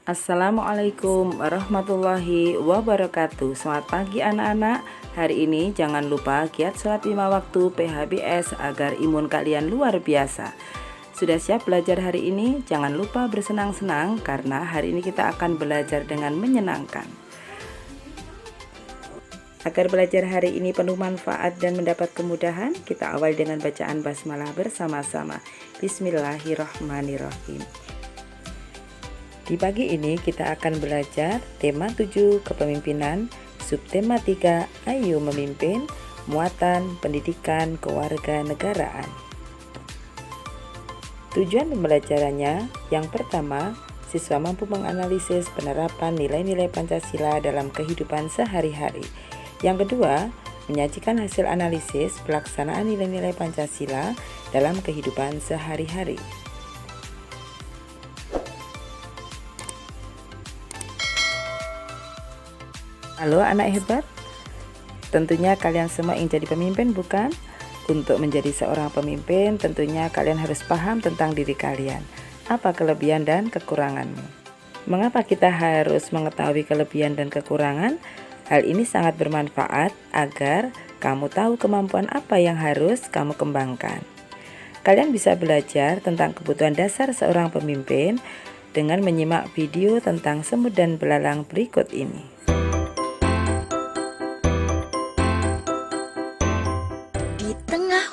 Assalamualaikum warahmatullahi wabarakatuh. Selamat pagi anak-anak. Hari ini jangan lupa giat sholat 5 waktu PHBS agar imun kalian luar biasa. Sudah siap belajar hari ini? Jangan lupa bersenang-senang karena hari ini kita akan belajar dengan menyenangkan. Agar belajar hari ini penuh manfaat dan mendapat kemudahan, kita awali dengan bacaan basmalah bersama-sama. Bismillahirrahmanirrahim. Di pagi ini kita akan belajar tema 7 kepemimpinan, subtema 3 ayo memimpin, muatan pendidikan kewarganegaraan. Tujuan pembelajarannya, yang pertama, siswa mampu menganalisis penerapan nilai-nilai Pancasila dalam kehidupan sehari-hari. Yang kedua, menyajikan hasil analisis pelaksanaan nilai-nilai Pancasila dalam kehidupan sehari-hari. Halo anak hebat, tentunya kalian semua ingin jadi pemimpin bukan? Untuk menjadi seorang pemimpin tentunya kalian harus paham tentang diri kalian. Apa kelebihan dan kekuranganmu? Mengapa kita harus mengetahui kelebihan dan kekurangan? Hal ini sangat bermanfaat agar kamu tahu kemampuan apa yang harus kamu kembangkan. Kalian bisa belajar tentang kebutuhan dasar seorang pemimpin dengan menyimak video tentang semut dan belalang berikut ini.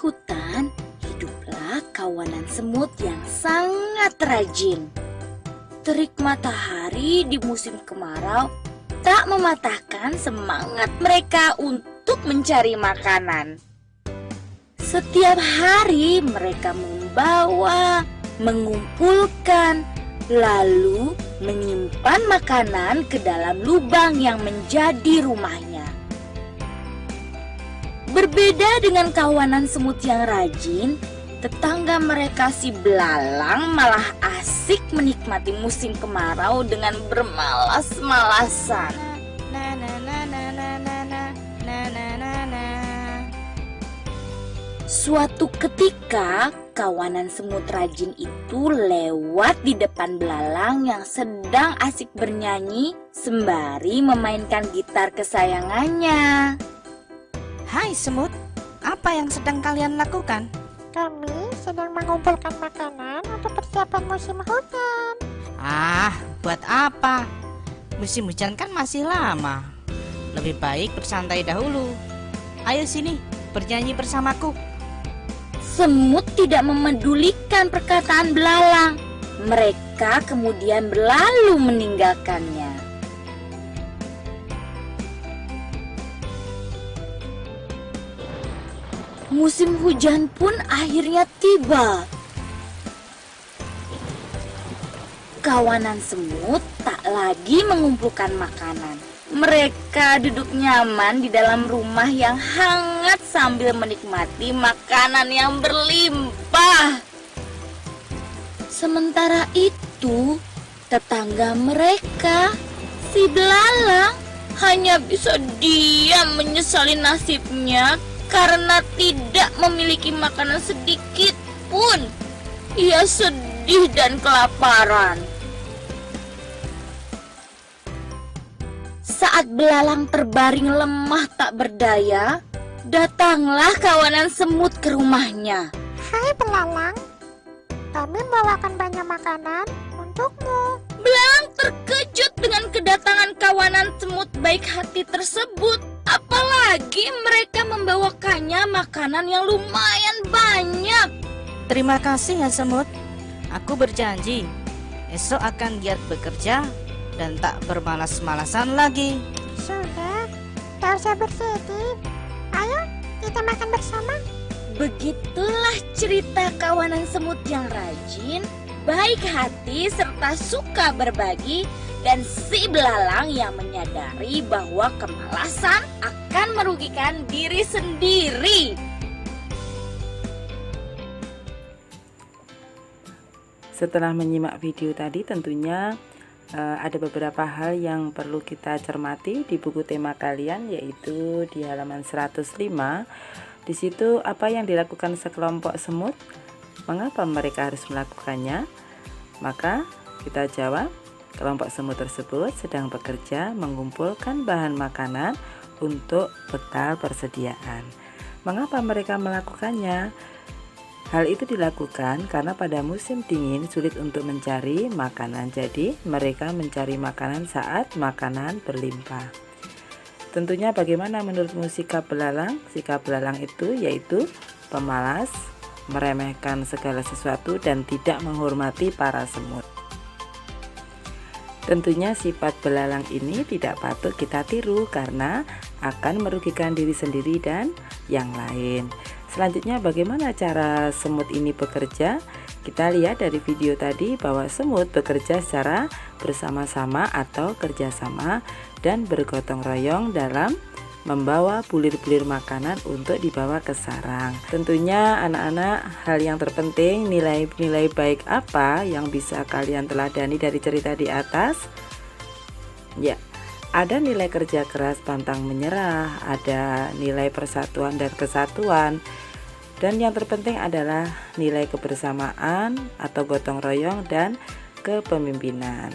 Hutan, hiduplah kawanan semut yang sangat rajin. Terik matahari di musim kemarau tak mematahkan semangat mereka untuk mencari makanan. Setiap hari mereka membawa, mengumpulkan, lalu menyimpan makanan ke dalam lubang yang menjadi rumahnya. Berbeda dengan kawanan semut yang rajin, tetangga mereka si belalang malah asik menikmati musim kemarau dengan bermalas-malasan. Suatu ketika, kawanan semut rajin itu lewat di depan belalang yang sedang asik bernyanyi sembari memainkan gitar kesayangannya. Hai semut, apa yang sedang kalian lakukan? Kami sedang mengumpulkan makanan untuk persiapan musim hujan. Buat apa? Musim hujan kan masih lama. Lebih baik bersantai dahulu. Ayo sini, bernyanyi bersamaku. Semut tidak memedulikan perkataan belalang. Mereka kemudian berlalu meninggalkannya. Musim hujan pun akhirnya tiba. Kawanan semut tak lagi mengumpulkan makanan. Mereka duduk nyaman di dalam rumah yang hangat sambil menikmati makanan yang berlimpah. Sementara itu, tetangga mereka, si belalang, hanya bisa diam menyesali nasibnya karena tidak memiliki makanan sedikit pun. Ia sedih dan kelaparan. Saat belalang terbaring lemah tak berdaya, datanglah kawanan semut ke rumahnya. Hai belalang, kami membawakan banyak makanan untukmu. Belalang terkejut dengan kedatangan kawanan semut baik hati tersebut. Apalagi mereka membawakannya makanan yang lumayan banyak. Terima kasih ya semut. Aku berjanji, esok akan giat bekerja dan tak bermalas-malasan lagi. Sudah, tak usah bersedih. Ayo kita makan bersama. Begitulah cerita kawanan semut yang rajin, baik hati serta suka berbagi, dan si belalang yang menyadari bahwa kemalasan akan merugikan diri sendiri. Setelah menyimak video tadi tentunya ada beberapa hal yang perlu kita cermati di buku tema kalian, yaitu di halaman 105. Di situ apa yang dilakukan sekelompok semut, mengapa mereka harus melakukannya? Maka kita jawab, Kelompok semut tersebut sedang bekerja mengumpulkan bahan makanan untuk bekal persediaan. Mengapa mereka melakukannya? Hal itu dilakukan karena pada musim dingin sulit untuk mencari makanan, jadi mereka mencari makanan saat makanan berlimpah. Tentunya bagaimana menurutmu sikap belalang? Sikap belalang itu yaitu pemalas, meremehkan segala sesuatu, dan tidak menghormati para semut. Tentunya sifat belalang ini tidak patut kita tiru karena akan merugikan diri sendiri dan yang lain. Selanjutnya bagaimana cara semut ini bekerja? Kita lihat dari video tadi bahwa semut bekerja secara bersama-sama atau kerjasama dan bergotong royong dalam membawa bulir-bulir makanan untuk dibawa ke sarang. Tentunya anak-anak, hal yang terpenting, nilai-nilai baik apa yang bisa kalian teladani dari cerita di atas? Ya, ada nilai kerja keras, pantang menyerah, ada nilai persatuan dan kesatuan, dan yang terpenting adalah nilai kebersamaan atau gotong royong dan kepemimpinan.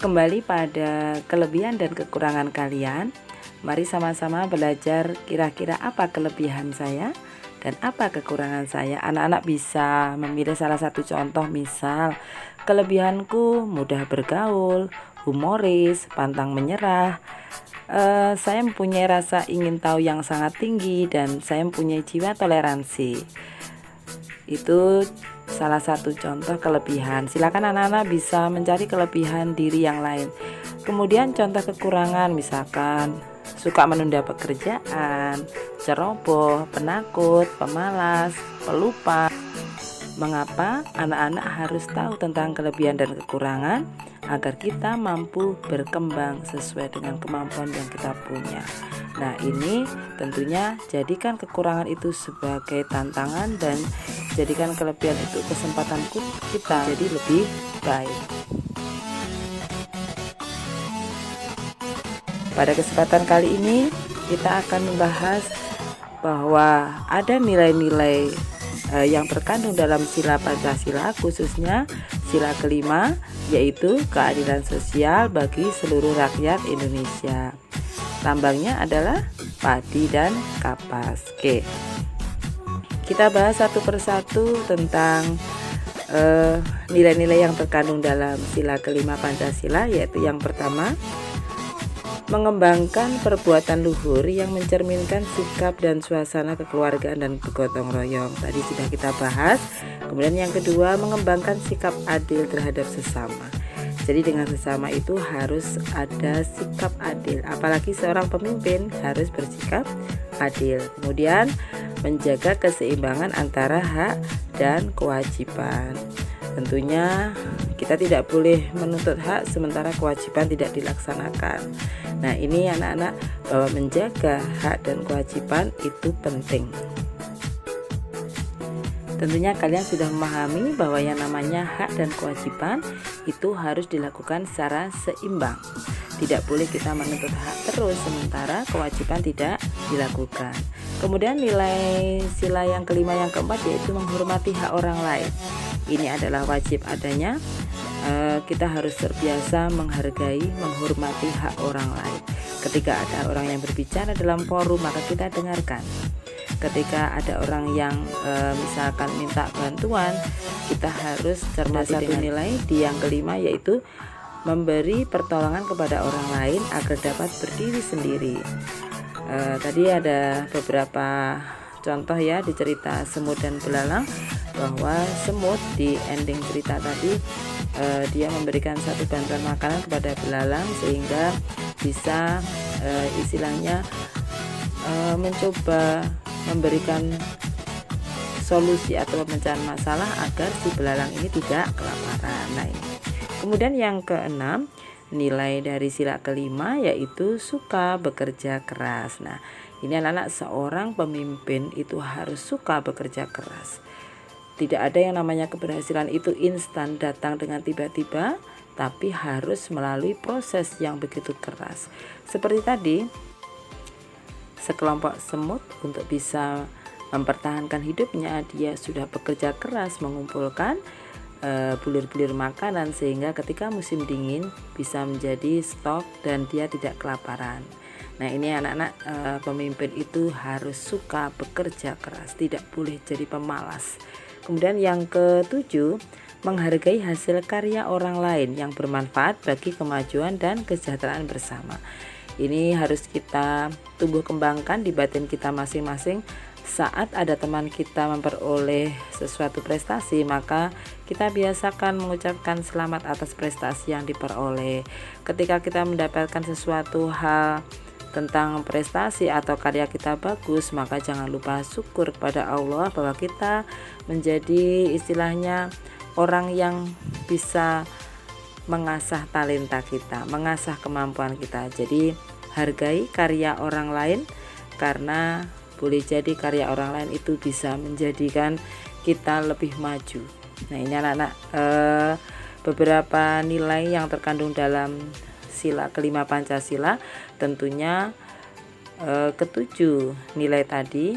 Kembali pada kelebihan dan kekurangan kalian, mari sama-sama belajar kira-kira apa kelebihan saya dan apa kekurangan saya. Anak-anak bisa memilih salah satu contoh, misal kelebihanku mudah bergaul, humoris, pantang menyerah. Saya mempunyai rasa ingin tahu yang sangat tinggi dan saya mempunyai jiwa toleransi. Itu salah satu contoh kelebihan. Silakan anak-anak bisa mencari kelebihan diri yang lain. Kemudian contoh kekurangan, misalkan suka menunda pekerjaan, ceroboh, penakut, pemalas, pelupa. Mengapa anak-anak harus tahu tentang kelebihan dan kekurangan agar kita mampu berkembang sesuai dengan kemampuan yang kita punya. Nah, ini tentunya jadikan kekurangan itu sebagai tantangan dan jadikan kelebihan itu kesempatan kita jadi lebih baik. Pada kesempatan kali ini kita akan membahas bahwa ada nilai-nilai yang terkandung dalam sila Pancasila, khususnya sila kelima, yaitu keadilan sosial bagi seluruh rakyat Indonesia. Lambangnya adalah padi dan kapas. Oke, kita bahas satu persatu tentang nilai-nilai yang terkandung dalam sila kelima Pancasila, yaitu yang pertama, mengembangkan perbuatan luhur yang mencerminkan sikap dan suasana kekeluargaan dan bergotong royong. Tadi sudah kita bahas. Kemudian yang kedua, mengembangkan sikap adil terhadap sesama. Jadi dengan sesama itu harus ada sikap adil. Apalagi seorang pemimpin harus bersikap adil. Kemudian menjaga keseimbangan antara hak dan kewajiban. Tentunya kita tidak boleh menuntut hak sementara kewajiban tidak dilaksanakan. Nah, ini anak-anak, bahwa menjaga hak dan kewajiban itu penting. Tentunya kalian sudah memahami bahwa yang namanya hak dan kewajiban itu harus dilakukan secara seimbang. Tidak boleh kita menuntut hak terus sementara kewajiban tidak dilakukan. Kemudian nilai sila yang kelima, yang keempat, yaitu menghormati hak orang lain. Ini adalah wajib adanya. Kita harus terbiasa menghargai, menghormati hak orang lain. Ketika ada orang yang berbicara dalam forum, maka kita dengarkan. Ketika ada orang yang misalkan minta bantuan, kita harus cermati dengan nilai di yang kelima, yaitu memberi pertolongan kepada orang lain agar dapat berdiri sendiri. Tadi ada beberapa contoh ya di cerita semut dan belalang, bahwa semut di ending cerita tadi dia memberikan satu bantuan makanan kepada belalang sehingga bisa istilahnya mencoba memberikan solusi atau pemecahan masalah agar si belalang ini tidak kelaparan. Nah, ini. Kemudian yang keenam, nilai dari sila kelima, yaitu suka bekerja keras. Nah, ini anak-anak, seorang pemimpin itu harus suka bekerja keras. Tidak ada yang namanya keberhasilan itu instan datang dengan tiba-tiba, tapi harus melalui proses yang begitu keras. Seperti tadi, sekelompok semut untuk bisa mempertahankan hidupnya, dia sudah bekerja keras mengumpulkan bulir-bulir makanan sehingga ketika musim dingin bisa menjadi stok dan dia tidak kelaparan. Nah ini anak-anak, pemimpin itu harus suka bekerja keras, tidak boleh jadi pemalas. Kemudian yang ketujuh, menghargai hasil karya orang lain yang bermanfaat bagi kemajuan dan kesejahteraan bersama. Ini harus kita tumbuh kembangkan di batin kita masing-masing. Saat ada teman kita memperoleh sesuatu prestasi, maka kita biasakan mengucapkan selamat atas prestasi yang diperoleh. Ketika kita mendapatkan sesuatu hal tentang prestasi atau karya kita bagus, maka jangan lupa syukur kepada Allah bahwa kita menjadi istilahnya orang yang bisa mengasah talenta kita, mengasah kemampuan kita. Jadi hargai karya orang lain, karena boleh jadi karya orang lain itu bisa menjadikan kita lebih maju. Nah ini anak-anak, beberapa nilai yang terkandung dalam sila kelima Pancasila. Tentunya ketujuh nilai tadi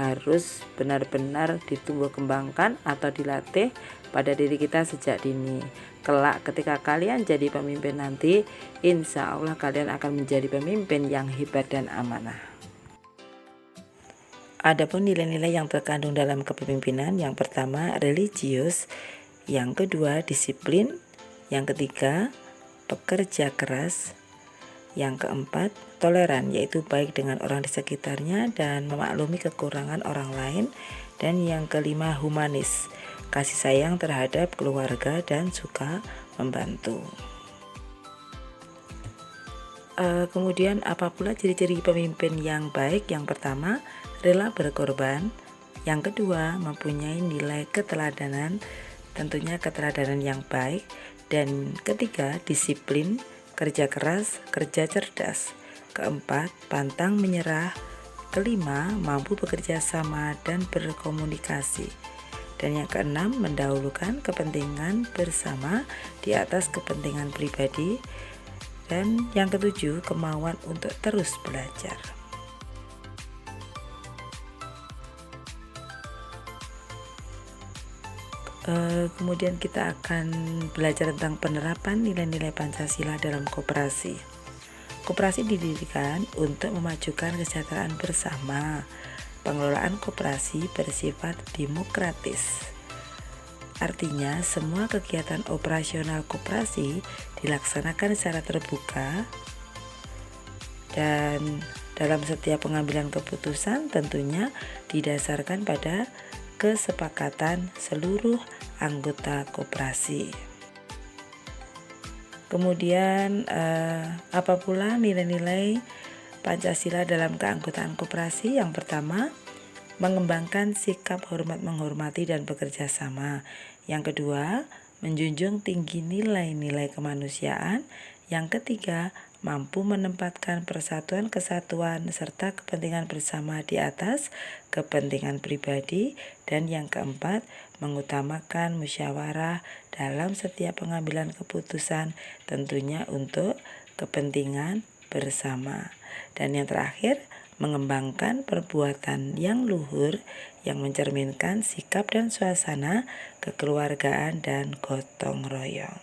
harus benar-benar ditumbuh kembangkan atau dilatih pada diri kita sejak dini. Kelak ketika kalian jadi pemimpin nanti, insya Allah kalian akan menjadi pemimpin yang hebat dan amanah. Adapun nilai-nilai yang terkandung dalam kepemimpinan, yang pertama religius, yang kedua disiplin, yang ketiga pekerja keras, yang keempat toleran, yaitu baik dengan orang di sekitarnya dan memaklumi kekurangan orang lain, dan yang kelima humanis, kasih sayang terhadap keluarga dan suka membantu. Kemudian apa pula ciri-ciri pemimpin yang baik? Yang pertama, rela berkorban. Yang kedua, mempunyai nilai keteladanan, tentunya keteladanan yang baik. Dan ketiga, disiplin, kerja keras, kerja cerdas. Keempat, pantang menyerah. Kelima, mampu bekerja sama dan berkomunikasi. Dan yang keenam, mendahulukan kepentingan bersama di atas kepentingan pribadi. Dan yang ketujuh, kemauan untuk terus belajar. Kemudian kita akan belajar tentang penerapan nilai-nilai Pancasila dalam koperasi. Koperasi didirikan untuk memajukan kesejahteraan bersama. Pengelolaan koperasi bersifat demokratis. Artinya, semua kegiatan operasional koperasi dilaksanakan secara terbuka, dan dalam setiap pengambilan keputusan tentunya didasarkan pada kesepakatan seluruh anggota koperasi. Kemudian apa pula nilai-nilai Pancasila dalam keanggotaan koperasi? Yang pertama, mengembangkan sikap hormat menghormati dan bekerja sama. Yang kedua, menjunjung tinggi nilai-nilai kemanusiaan. Yang ketiga, mampu menempatkan persatuan kesatuan serta kepentingan bersama di atas kepentingan pribadi. Dan yang keempat, mengutamakan musyawarah dalam setiap pengambilan keputusan, tentunya untuk kepentingan bersama. Dan yang terakhir, mengembangkan perbuatan yang luhur yang mencerminkan sikap dan suasana kekeluargaan dan gotong royong.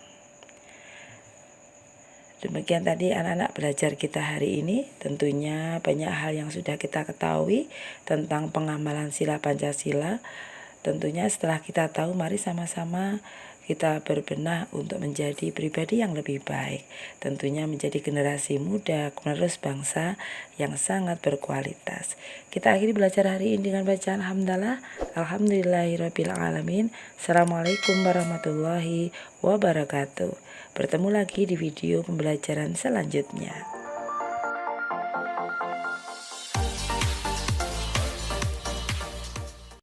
Demikian tadi anak-anak belajar kita hari ini. Tentunya banyak hal yang sudah kita ketahui tentang pengamalan sila Pancasila. Tentunya setelah kita tahu, mari sama-sama kita berbenah untuk menjadi pribadi yang lebih baik. Tentunya menjadi generasi muda, penerus bangsa yang sangat berkualitas. Kita akhiri belajar hari ini dengan bacaan hamdalah. Alhamdulillahirrabbilalamin. Assalamualaikum warahmatullahi wabarakatuh. Bertemu lagi di video pembelajaran selanjutnya.